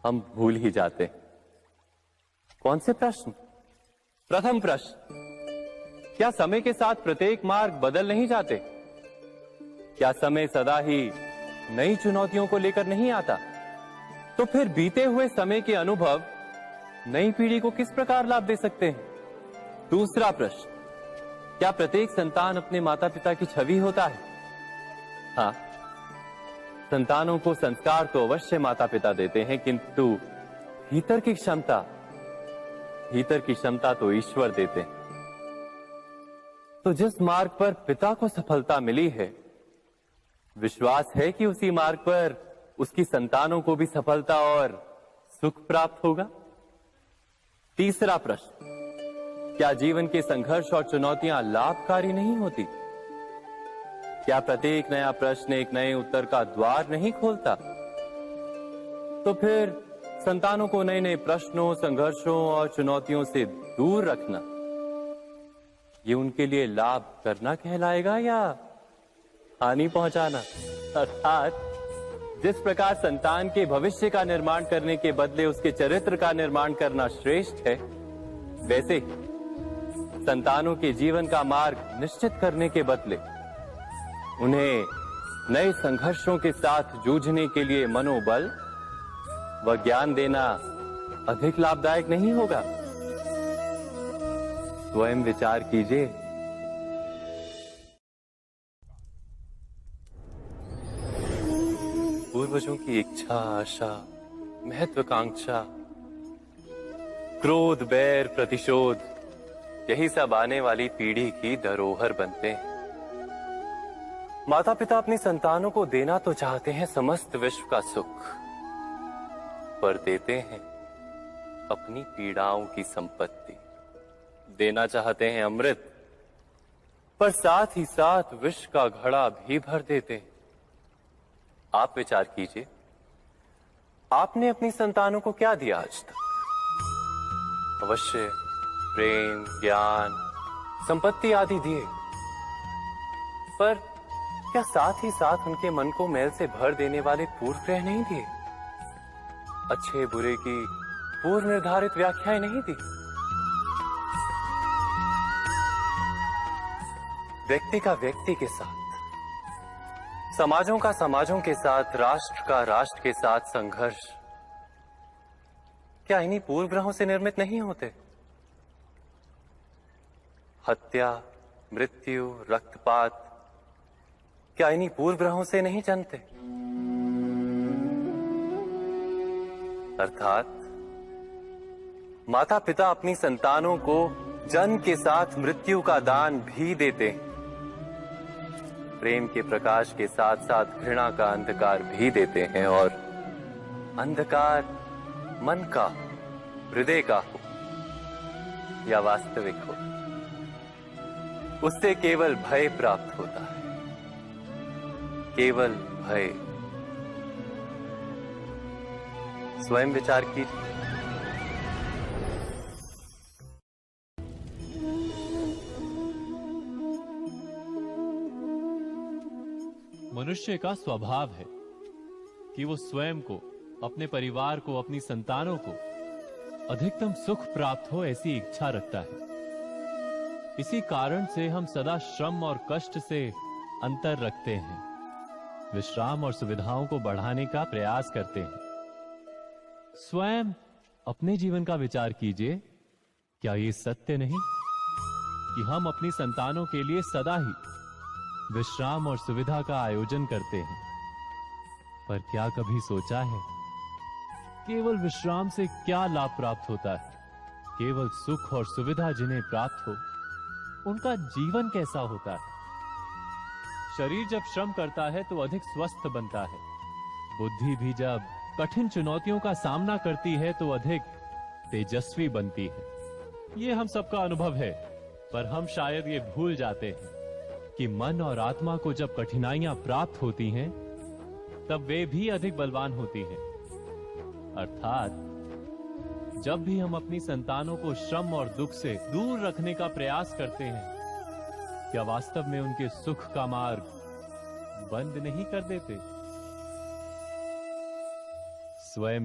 हम भूल ही जाते हैं। कौन से प्रश्न? प्रथम प्रश्न, क्या समय के साथ प्रत्येक मार्ग बदल नहीं जाते? क्या समय सदा ही नई चुनौतियों को लेकर नहीं आता? तो फिर बीते हुए समय के अनुभव नई पीढ़ी को किस प्रकार लाभ दे सकते हैं? दूसरा प्रश्न, क्या प्रत्येक संतान अपने माता पिता की छवि होता है? हाँ, संतानों को संस्कार तो अवश्य माता पिता देते हैं, किंतु भीतर की क्षमता तो ईश्वर देते हैं। तो जिस मार्ग पर पिता को सफलता मिली है, विश्वास है कि उसी मार्ग पर उसकी संतानों को भी सफलता और सुख प्राप्त होगा। तीसरा प्रश्न, क्या जीवन के संघर्ष और चुनौतियां लाभकारी नहीं होती? क्या प्रत्येक नया प्रश्न एक नए उत्तर का द्वार नहीं खोलता? तो फिर संतानों को नए नए प्रश्नों, संघर्षों और चुनौतियों से दूर रखना, ये उनके लिए लाभ करना कहलाएगा या हानि पहुंचाना? अर्थात जिस प्रकार संतान के भविष्य का निर्माण करने के बदले उसके चरित्र का निर्माण करना श्रेष्ठ है, वैसे ही संतानों के जीवन का मार्ग निश्चित करने के बदले उन्हें नए संघर्षों के साथ जूझने के लिए मनोबल व ज्ञान देना अधिक लाभदायक नहीं होगा? स्वयं विचार कीजिए। पूर्वजों की इच्छा, आशा, महत्वाकांक्षा, क्रोध, बैर, प्रतिशोध, यही सब आने वाली पीढ़ी की धरोहर बनते हैं। माता पिता अपनी संतानों को देना तो चाहते हैं समस्त विश्व का सुख, पर देते हैं अपनी पीड़ाओं की संपत्ति। देना चाहते हैं अमृत, पर साथ ही साथ विष का घड़ा भी भर देते हैं। आप विचार कीजिए, आपने अपनी संतानों को क्या दिया आज तक? अवश्य प्रेम, ज्ञान, संपत्ति आदि दिए, पर क्या साथ ही साथ उनके मन को मैल से भर देने वाले पूर्व ग्रह नहीं दिए? अच्छे बुरे की पूर्व निर्धारित व्याख्याएं नहीं दी? व्यक्ति का व्यक्ति के साथ, समाजों का समाजों के साथ, राष्ट्र का राष्ट्र के साथ संघर्ष क्या इन्हीं पूर्व ग्रहों से निर्मित नहीं होते? हत्या, मृत्यु, रक्तपात क्या इन्हीं पूर्व ग्रहों से नहीं जन्मते? अर्थात माता पिता अपनी संतानों को जन्म के साथ मृत्यु का दान भी देते हैं। प्रेम के प्रकाश के साथ साथ घृणा का अंधकार भी देते हैं, और अंधकार मन का, हृदय का हो या वास्तविक हो, उससे केवल भय प्राप्त होता है, केवल भय। स्वयं विचार कीजिए। मनुष्य का स्वभाव है कि वो स्वयं को, अपने परिवार को, अपनी संतानों को अधिकतम सुख प्राप्त हो, ऐसी इच्छा रखता है। इसी कारण से हम सदा श्रम और कष्ट से अंतर रखते हैं, विश्राम और सुविधाओं को बढ़ाने का प्रयास करते हैं। स्वयं अपने जीवन का विचार कीजिए, क्या ये सत्य नहीं कि हम अपनी संतानों के लिए सदा ही विश्राम और सुविधा का आयोजन करते हैं? पर क्या कभी सोचा है केवल विश्राम से क्या लाभ प्राप्त होता है? केवल सुख और सुविधा जिन्हें प्राप्त हो, उनका जीवन कैसा होता है? शरीर जब श्रम करता है तो अधिक स्वस्थ बनता है। बुद्धि भी जब कठिन चुनौतियों का सामना करती है तो अधिक तेजस्वी बनती है। ये हम सबका अनुभव है, पर हम शायद ये भूल जाते हैं कि मन और आत्मा को जब कठिनाइयां प्राप्त होती हैं, तब वे भी अधिक बलवान होती हैं। अर्थात जब भी हम अपनी संतानों को श्रम और दुख से दूर रखने का प्रयास करते हैं, क्या वास्तव में उनके सुख का मार्ग बंद नहीं कर देते? स्वयं